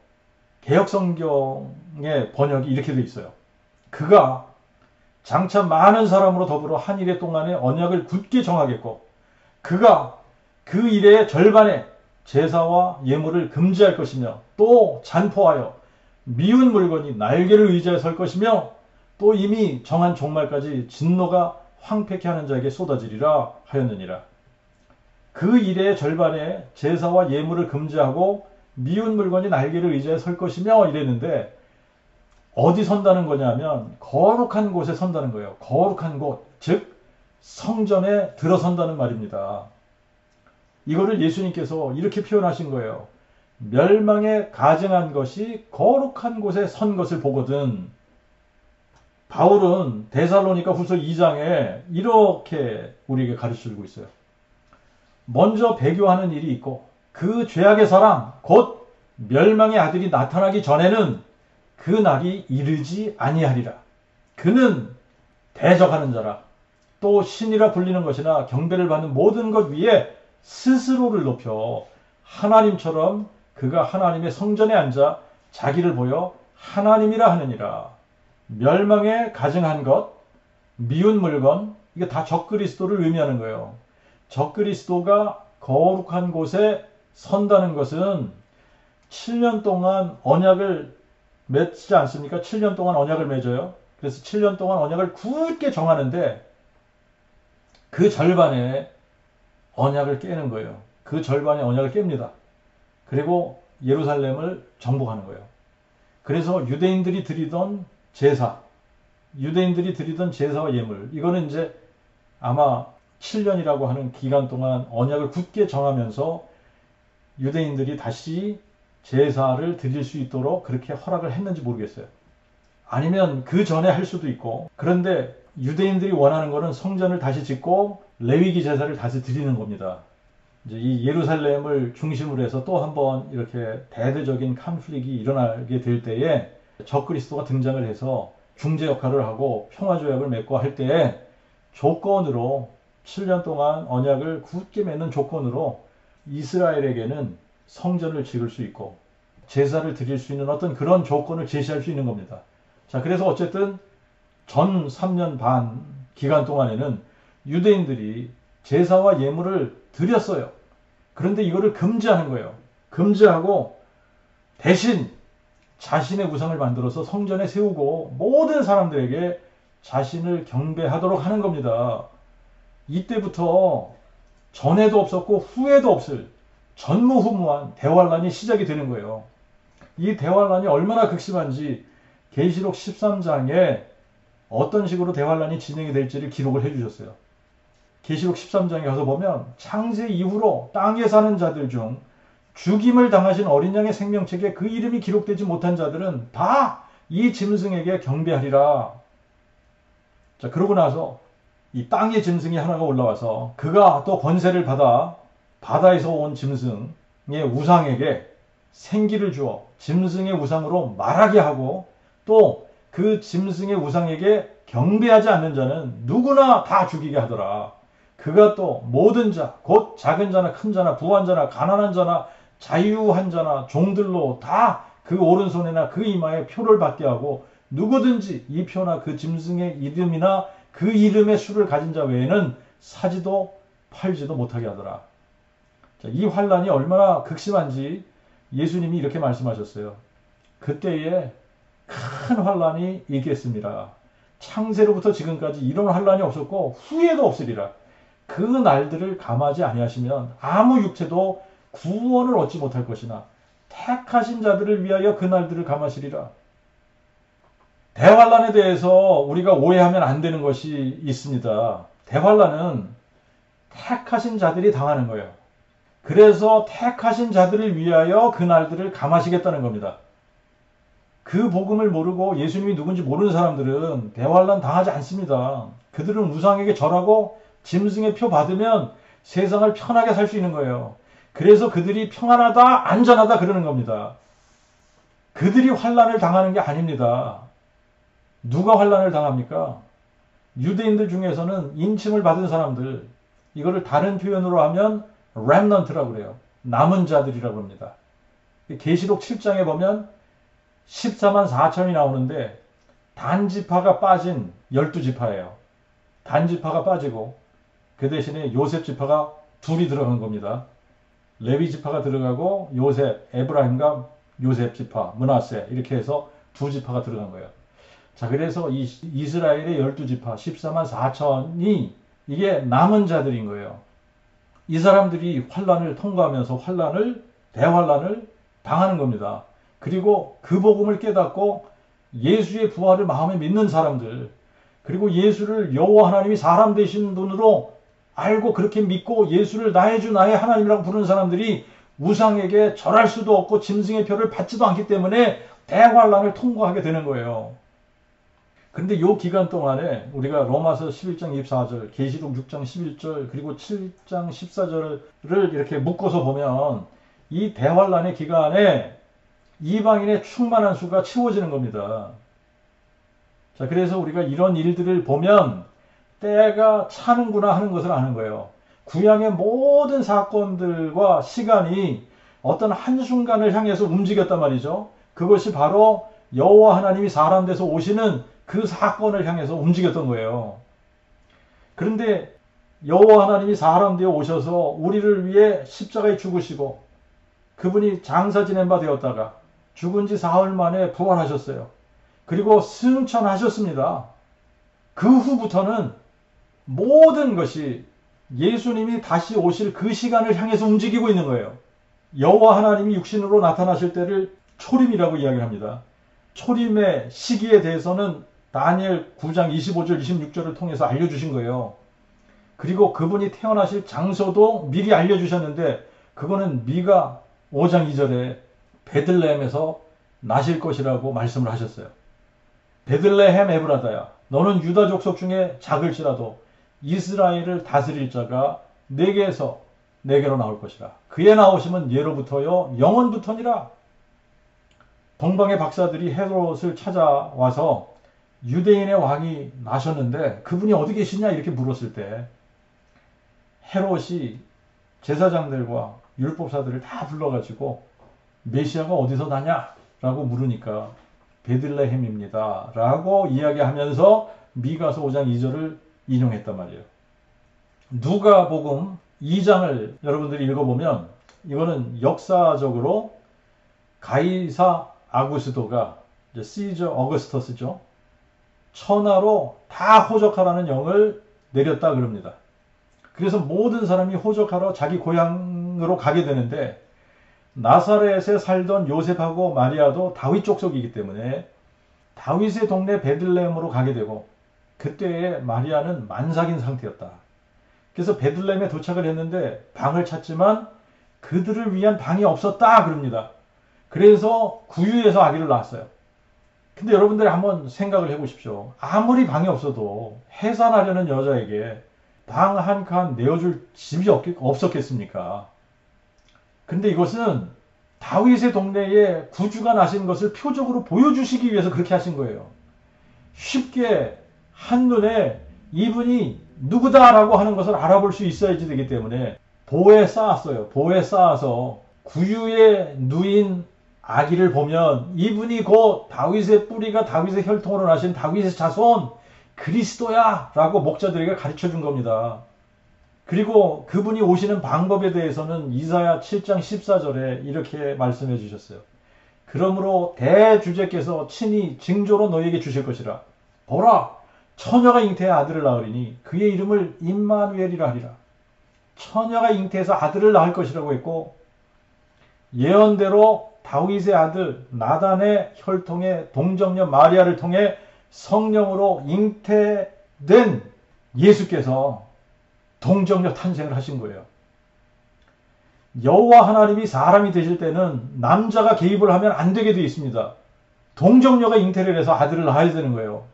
개역성경의 번역이 이렇게 돼 있어요. 그가 장차 많은 사람으로 더불어 한 일회 동안의 언약을 굳게 정하겠고, 그가 그 일의 절반에 제사와 예물을 금지할 것이며, 또 잔포하여 미운 물건이 날개를 의지하여 설 것이며, 또 이미 정한 종말까지 진노가 황폐케 하는 자에게 쏟아지리라 하였느니라. 그 일의 절반에 제사와 예물을 금지하고 미운 물건이 날개를 의지하여 설 것이며 이랬는데, 어디 선다는 거냐면 거룩한 곳에 선다는 거예요. 거룩한 곳, 즉 성전에 들어선다는 말입니다. 이거를 예수님께서 이렇게 표현하신 거예요. 멸망에 가증한 것이 거룩한 곳에 선 것을 보거든. 바울은 데살로니가 후서 2장에 이렇게 우리에게 가르쳐주고 있어요. 먼저 배교하는 일이 있고, 그 죄악의 사람 곧 멸망의 아들이 나타나기 전에는 그 날이 이르지 아니하리라. 그는 대적하는 자라. 또 신이라 불리는 것이나 경배를 받는 모든 것 위에 스스로를 높여 하나님처럼 그가 하나님의 성전에 앉아 자기를 보여 하나님이라 하느니라. 멸망에 가증한 것, 미운 물건, 이게 다 적그리스도를 의미하는 거예요. 적그리스도가 거룩한 곳에 선다는 것은 7년 동안 언약을 맺지 않습니까? 7년 동안 언약을 맺어요. 그래서 7년 동안 언약을 굳게 정하는데, 그 절반에 언약을 깨는 거예요. 그 절반의 언약을 깹니다. 그리고 예루살렘을 정복하는 거예요. 그래서 유대인들이 드리던 제사와 예물, 이거는 이제 아마 7년이라고 하는 기간 동안 언약을 굳게 정하면서 유대인들이 다시 제사를 드릴 수 있도록 그렇게 허락을 했는지 모르겠어요. 아니면 그 전에 할 수도 있고, 그런데 유대인들이 원하는 것은 성전을 다시 짓고 레위기 제사를 다시 드리는 겁니다. 이제 이 예루살렘을 중심으로 해서 또 한번 이렇게 대대적인 컨플릭이 일어나게 될 때에 적그리스도가 등장을 해서 중재 역할을 하고 평화조약을 맺고 할 때에 조건으로 7년 동안 언약을 굳게 맺는 조건으로 이스라엘에게는 성전을 지을 수 있고 제사를 드릴 수 있는 어떤 그런 조건을 제시할 수 있는 겁니다. 자, 그래서 어쨌든 전 3년 반 기간 동안에는 유대인들이 제사와 예물을 드렸어요. 그런데 이거를 금지하는 거예요. 금지하고 대신 자신의 우상을 만들어서 성전에 세우고 모든 사람들에게 자신을 경배하도록 하는 겁니다. 이때부터 전에도 없었고 후에도 없을 전무후무한 대환란이 시작이 되는 거예요. 이 대환란이 얼마나 극심한지 계시록 13장에 어떤 식으로 대환란이 진행이 될지를 기록을 해주셨어요. 계시록 13장에 가서 보면 창세 이후로 땅에 사는 자들 중 죽임을 당하신 어린 양의 생명책에 그 이름이 기록되지 못한 자들은 다 이 짐승에게 경배하리라. 자, 그러고 나서 이 땅의 짐승이 하나가 올라와서 그가 또 권세를 받아 바다에서 온 짐승, 우상에게 생기를 주어 짐승의 우상으로 말하게 하고 또 그 짐승의 우상에게 경배하지 않는 자는 누구나 다 죽이게 하더라. 그가 또 모든 자, 곧 작은 자나 큰 자나 부한 자나 가난한 자나 자유한 자나 종들로 다 그 오른손이나 그 이마에 표를 받게 하고 누구든지 이 표나 그 짐승의 이름이나 그 이름의 수를 가진 자 외에는 사지도 팔지도 못하게 하더라. 자, 이 환란이 얼마나 극심한지 예수님이 이렇게 말씀하셨어요. 그때에 큰 환란이 있겠습니다. 창세로부터 지금까지 이런 환란이 없었고 후에도 없으리라. 그 날들을 감하지 아니하시면 아무 육체도 구원을 얻지 못할 것이나 택하신 자들을 위하여 그 날들을 감하시리라. 대환란에 대해서 우리가 오해하면 안 되는 것이 있습니다. 대환란은 택하신 자들이 당하는 거예요. 그래서 택하신 자들을 위하여 그 날들을 감하시겠다는 겁니다. 그 복음을 모르고 예수님이 누군지 모르는 사람들은 대환란 당하지 않습니다. 그들은 우상에게 절하고 짐승의 표 받으면 세상을 편하게 살 수 있는 거예요. 그래서 그들이 평안하다, 안전하다 그러는 겁니다. 그들이 환란을 당하는 게 아닙니다. 누가 환란을 당합니까? 유대인들 중에서는 인침을 받은 사람들, 이거를 다른 표현으로 하면 렘넌트라고 그래요. 남은 자들이라고 합니다. 계시록 7장에 보면 14만 4천이 나오는데 단지파가 빠진 12지파예요. 단지파가 빠지고 그 대신에 요셉 지파가 둘이 들어간 겁니다. 레위 지파가 들어가고 요셉, 에브라임과 요셉 지파, 므낫세 이렇게 해서 두 지파가 들어간 거예요. 자, 그래서 이 이스라엘의 12지파 14만 4천이 이게 남은 자들인 거예요. 이 사람들이 환란을 통과하면서 대환란을 당하는 겁니다. 그리고 그 복음을 깨닫고 예수의 부활을 마음에 믿는 사람들, 그리고 예수를 여호와 하나님이 사람 되신 분으로 알고 그렇게 믿고 예수를 나의 주 나의 하나님이라고 부르는 사람들이 우상에게 절할 수도 없고 짐승의 표를 받지도 않기 때문에 대환란을 통과하게 되는 거예요. 그런데 이 기간 동안에 우리가 로마서 11장 24절, 계시록 6장 11절, 그리고 7장 14절을 이렇게 묶어서 보면 이 대환란의 기간에 이방인의 충만한 수가 채워지는 겁니다. 자, 그래서 우리가 이런 일들을 보면 때가 차는구나 하는 것을 아는 거예요. 구약의 모든 사건들과 시간이 어떤 한순간을 향해서 움직였단 말이죠. 그것이 바로 여호와 하나님이 사람 돼서 오시는 그 사건을 향해서 움직였던 거예요. 그런데 여호와 하나님이 사람 되어 오셔서 우리를 위해 십자가에 죽으시고 그분이 장사 지낸 바 되었다가 죽은 지 사흘 만에 부활하셨어요. 그리고 승천하셨습니다. 그 후부터는 모든 것이 예수님이 다시 오실 그 시간을 향해서 움직이고 있는 거예요. 여호와 하나님이 육신으로 나타나실 때를 초림이라고 이야기를 합니다. 초림의 시기에 대해서는 다니엘 9장 25절 26절을 통해서 알려주신 거예요. 그리고 그분이 태어나실 장소도 미리 알려주셨는데 그거는 미가 5장 2절에 베들레헴에서 나실 것이라고 말씀을 하셨어요. 베들레헴 에브라다야, 너는 유다 족속 중에 작을지라도 이스라엘을 다스릴 자가 내게서 내게로 나올 것이라. 그의 나오심은 예로부터요 영원부터니라. 동방의 박사들이 헤롯을 찾아와서 유대인의 왕이 나셨는데 그분이 어디 계시냐 이렇게 물었을 때 헤롯이 제사장들과 율법사들을 다 불러가지고 메시아가 어디서 나냐라고 물으니까 베들레헴입니다 라고 이야기하면서 미가서 5장 2절을 인용했단 말이에요. 누가복음 2장을 여러분들이 읽어보면 이거는 역사적으로 가이사 아구스도가 시저 어거스터스죠. 천하로 다 호적하라는 영을 내렸다 그럽니다. 그래서 모든 사람이 호적하러 자기 고향으로 가게 되는데 나사렛에 살던 요셉하고 마리아도 다윗 족속이기 때문에 다윗의 동네 베들레헴으로 가게 되고 그때에 마리아는 만삭인 상태였다. 그래서 베들레헴에 도착을 했는데 방을 찾지만 그들을 위한 방이 없었다 그럽니다. 그래서 구유에서 아기를 낳았어요. 근데 여러분들이 한번 생각을 해보십시오. 아무리 방이 없어도 해산하려는 여자에게 방 한 칸 내어줄 집이 없었겠습니까? 근데 이것은 다윗의 동네에 구주가 나신 것을 표적으로 보여주시기 위해서 그렇게 하신 거예요. 쉽게 한눈에 이분이 누구다라고 하는 것을 알아볼 수 있어야지 되기 때문에 보에 쌓았어요. 보에 쌓아서 구유에 누인 아기를 보면 이분이 곧 다윗의 뿌리가 다윗의 혈통으로 나신 다윗의 자손 그리스도야 라고 목자들에게 가르쳐 준 겁니다. 그리고 그분이 오시는 방법에 대해서는 이사야 7장 14절에 이렇게 말씀해 주셨어요. 그러므로 대주제께서 친히 징조로 너희에게 주실 것이라. 보라, 처녀가 잉태해 아들을 낳으리니 그의 이름을 임마누엘이라 하리라. 처녀가 잉태해서 아들을 낳을 것이라고 했고, 예언대로 다윗의 아들 나단의 혈통의 동정녀 마리아를 통해 성령으로 잉태된 예수께서 동정녀 탄생을 하신 거예요. 여호와 하나님이 사람이 되실 때는 남자가 개입을 하면 안 되게 되어 있습니다. 동정녀가 잉태를 해서 아들을 낳아야 되는 거예요.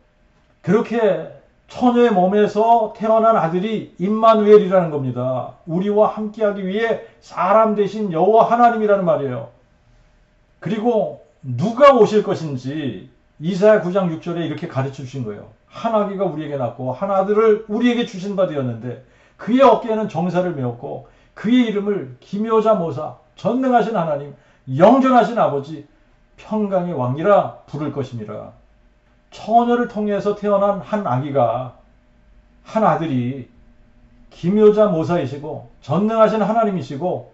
그렇게 처녀의 몸에서 태어난 아들이 임마누엘이라는 겁니다. 우리와 함께하기 위해 사람 되신 여호와 하나님이라는 말이에요. 그리고 누가 오실 것인지 이사야 9장 6절에 이렇게 가르쳐 주신 거예요. 한 아기가 우리에게 낳고 한 아들을 우리에게 주신 바 되었는데 그의 어깨에는 정사를 메었고 그의 이름을 기묘자 모사, 전능하신 하나님, 영존하신 아버지, 평강의 왕이라 부를 것임이라. 처녀를 통해서 태어난 한 아기가, 한 아들이 기묘자 모사이시고 전능하신 하나님이시고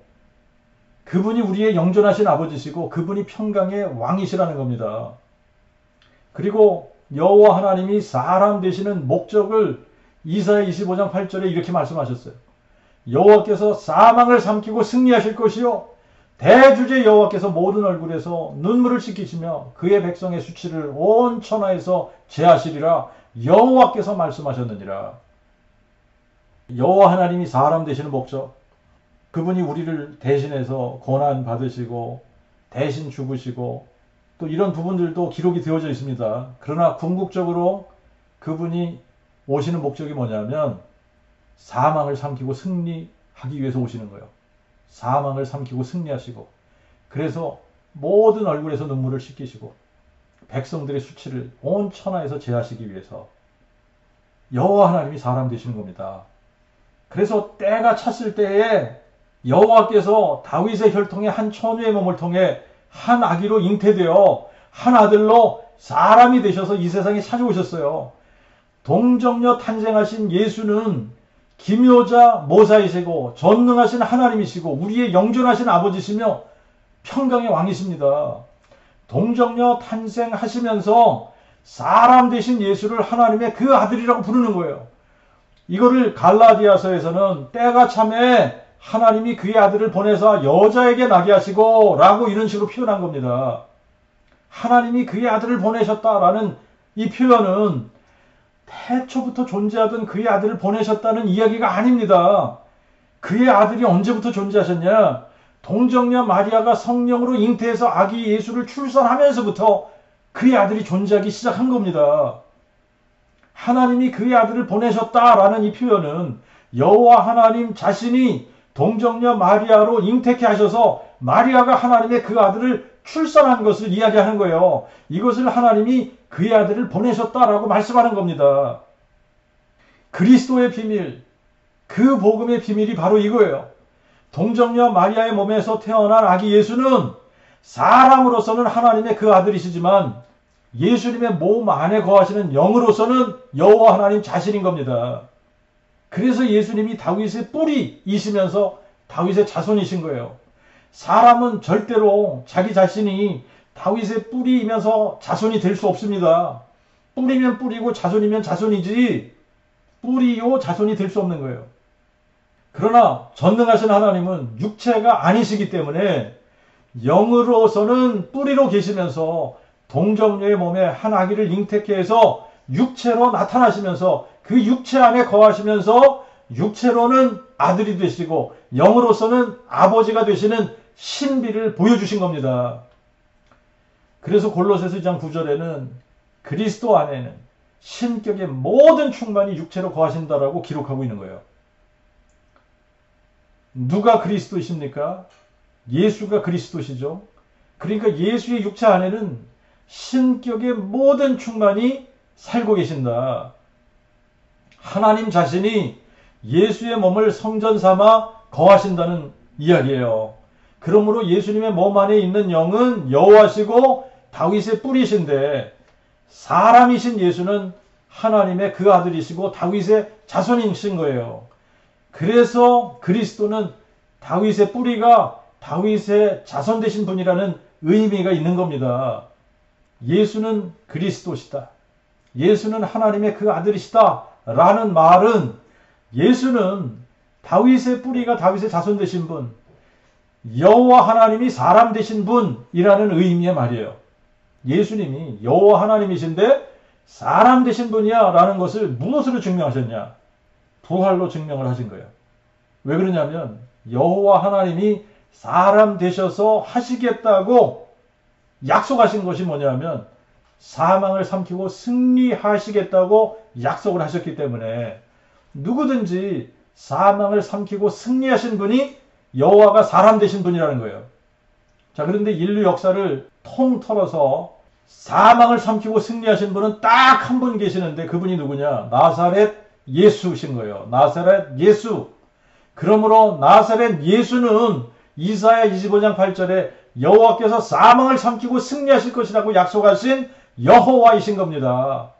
그분이 우리의 영존하신 아버지시고 그분이 평강의 왕이시라는 겁니다. 그리고 여호와 하나님이 사람 되시는 목적을 이사야 25장 8절에 이렇게 말씀하셨어요. 여호와께서 사망을 삼키고 승리하실 것이요 대주제 여호와께서 모든 얼굴에서 눈물을 씻기시며 그의 백성의 수치를 온 천하에서 제하시리라. 여호와께서 말씀하셨느니라. 여호와 하나님이 사람 되시는 목적, 그분이 우리를 대신해서 고난 받으시고 대신 죽으시고 또 이런 부분들도 기록이 되어져 있습니다. 그러나 궁극적으로 그분이 오시는 목적이 뭐냐면 사망을 삼키고 승리하기 위해서 오시는 거예요. 사망을 삼키고 승리하시고 그래서 모든 얼굴에서 눈물을 씻기시고 백성들의 수치를 온 천하에서 제하시기 위해서 여호와 하나님이 사람 되시는 겁니다. 그래서 때가 찼을 때에 여호와께서 다윗의 혈통의 한 처녀의 몸을 통해 한 아기로 잉태되어 한 아들로 사람이 되셔서 이 세상에 찾아오셨어요. 동정녀 탄생하신 예수는 기묘자 모사이시고 전능하신 하나님이시고 우리의 영존하신 아버지시며 평강의 왕이십니다. 동정녀 탄생하시면서 사람 되신 예수를 하나님의 그 아들이라고 부르는 거예요. 이거를 갈라디아서에서는 때가 참에 하나님이 그의 아들을 보내서 여자에게 나게 하시고 라고 이런 식으로 표현한 겁니다. 하나님이 그의 아들을 보내셨다라는 이 표현은 태초부터 존재하던 그의 아들을 보내셨다는 이야기가 아닙니다. 그의 아들이 언제부터 존재하셨냐? 동정녀 마리아가 성령으로 잉태해서 아기 예수를 출산하면서부터 그의 아들이 존재하기 시작한 겁니다. 하나님이 그의 아들을 보내셨다라는 이 표현은 여호와 하나님 자신이 동정녀 마리아로 잉태케 하셔서 마리아가 하나님의 그 아들을 출산한 것을 이야기하는 거예요. 이것을 하나님이 그의 아들을 보내셨다라고 말씀하는 겁니다. 그리스도의 비밀, 그 복음의 비밀이 바로 이거예요. 동정녀 마리아의 몸에서 태어난 아기 예수는 사람으로서는 하나님의 그 아들이시지만 예수님의 몸 안에 거하시는 영으로서는 여호와 하나님 자신인 겁니다. 그래서 예수님이 다윗의 뿌리이시면서 다윗의 자손이신 거예요. 사람은 절대로 자기 자신이 다윗의 뿌리이면서 자손이 될 수 없습니다. 뿌리면 뿌리고 자손이면 자손이지 뿌리요 자손이 될 수 없는 거예요. 그러나 전능하신 하나님은 육체가 아니시기 때문에 영으로서는 뿌리로 계시면서 동정녀의 몸에 한 아기를 잉태케 해서 육체로 나타나시면서 그 육체 안에 거하시면서 육체로는 아들이 되시고 영으로서는 아버지가 되시는 신비를 보여주신 겁니다. 그래서 골로새서 2장 9절에는 그리스도 안에는 신격의 모든 충만이 육체로 거하신다라고 기록하고 있는 거예요. 누가 그리스도이십니까? 예수가 그리스도시죠. 그러니까 예수의 육체 안에는 신격의 모든 충만이 살고 계신다. 하나님 자신이 예수의 몸을 성전 삼아 거하신다는 이야기예요. 그러므로 예수님의 몸 안에 있는 영은 여호와시고 다윗의 뿌리신데, 사람이신 예수는 하나님의 그 아들이시고 다윗의 자손이신 거예요. 그래서 그리스도는 다윗의 뿌리가 다윗의 자손 되신 분이라는 의미가 있는 겁니다. 예수는 그리스도시다, 예수는 하나님의 그 아들이시다 라는 말은, 예수는 다윗의 뿌리가 다윗의 자손 되신 분, 여호와 하나님이 사람 되신 분이라는 의미의 말이에요. 예수님이 여호와 하나님이신데 사람 되신 분이야 라는 것을 무엇으로 증명하셨냐? 부활로 증명을 하신 거예요. 왜 그러냐면 여호와 하나님이 사람 되셔서 하시겠다고 약속하신 것이 뭐냐면 사망을 삼키고 승리하시겠다고 약속을 하셨기 때문에, 누구든지 사망을 삼키고 승리하신 분이 여호와가 사람 되신 분이라는 거예요. 자, 그런데 인류 역사를 통틀어서 사망을 삼키고 승리하신 분은 딱 한 분 계시는데, 그분이 누구냐? 나사렛 예수신 거예요. 나사렛 예수. 그러므로 나사렛 예수는 이사야 25장 8절에 여호와께서 사망을 삼키고 승리하실 것이라고 약속하신 여호와이신 겁니다.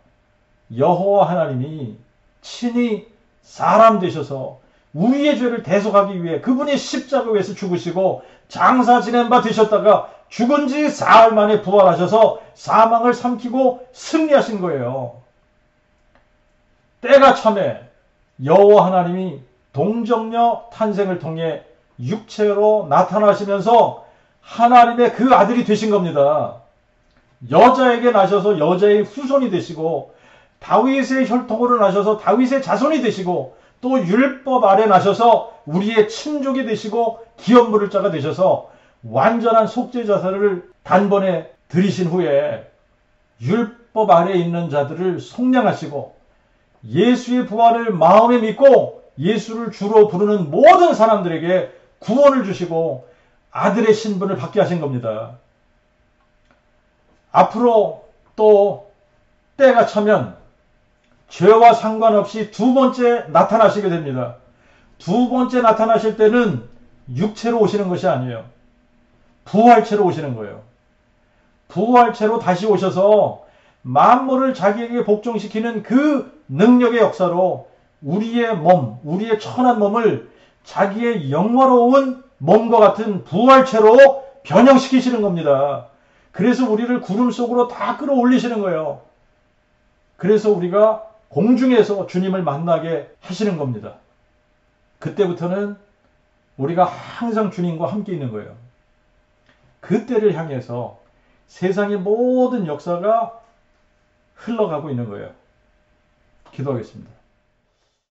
여호와 하나님이 친히 사람 되셔서 우리의 죄를 대속하기 위해 그분이 십자가 위에서 죽으시고 장사 지낸 바 되셨다가 죽은 지 사흘 만에 부활하셔서 사망을 삼키고 승리하신 거예요. 때가 참에 여호와 하나님이 동정녀 탄생을 통해 육체로 나타나시면서 하나님의 그 아들이 되신 겁니다. 여자에게 나셔서 여자의 후손이 되시고, 다윗의 혈통으로 나셔서 다윗의 자손이 되시고, 또 율법 아래 나셔서 우리의 친족이 되시고 기업 물을 자가 되셔서 완전한 속죄자사를 단번에 드리신 후에 율법 아래 있는 자들을 속량하시고, 예수의 부활을 마음에 믿고 예수를 주로 부르는 모든 사람들에게 구원을 주시고 아들의 신분을 받게 하신 겁니다. 앞으로 또 때가 차면 죄와 상관없이 두 번째 나타나시게 됩니다. 두 번째 나타나실 때는 육체로 오시는 것이 아니에요. 부활체로 오시는 거예요. 부활체로 다시 오셔서 만물을 자기에게 복종시키는 그 능력의 역사로 우리의 몸, 우리의 천한 몸을 자기의 영화로운 몸과 같은 부활체로 변형시키시는 겁니다. 그래서 우리를 구름 속으로 다 끌어올리시는 거예요. 그래서 우리가 공중에서 주님을 만나게 하시는 겁니다. 그때부터는 우리가 항상 주님과 함께 있는 거예요. 그때를 향해서 세상의 모든 역사가 흘러가고 있는 거예요. 기도하겠습니다.